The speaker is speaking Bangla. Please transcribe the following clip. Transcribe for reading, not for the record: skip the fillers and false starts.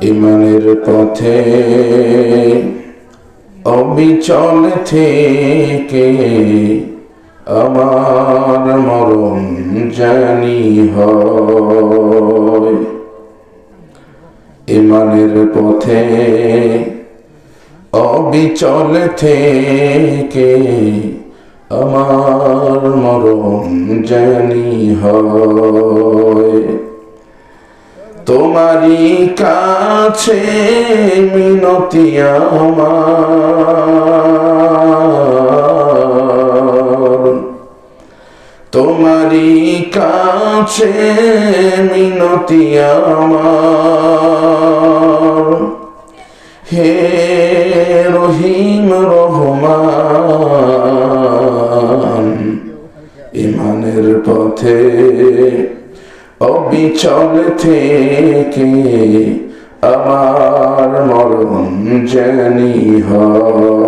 ইমানের পথে অবিচল থেকে আমার মরণ জানি হয়। ইমানের পথে অবিচল থেকে আমার মরণ জানি হয়। তোমারই কাছে মিনতি আমার, তোমারই কাছে মিনতি আমার। হে রহিম রহমান, ইমানের পথে অবিচল থেকে আমার মরণ জানি হয়।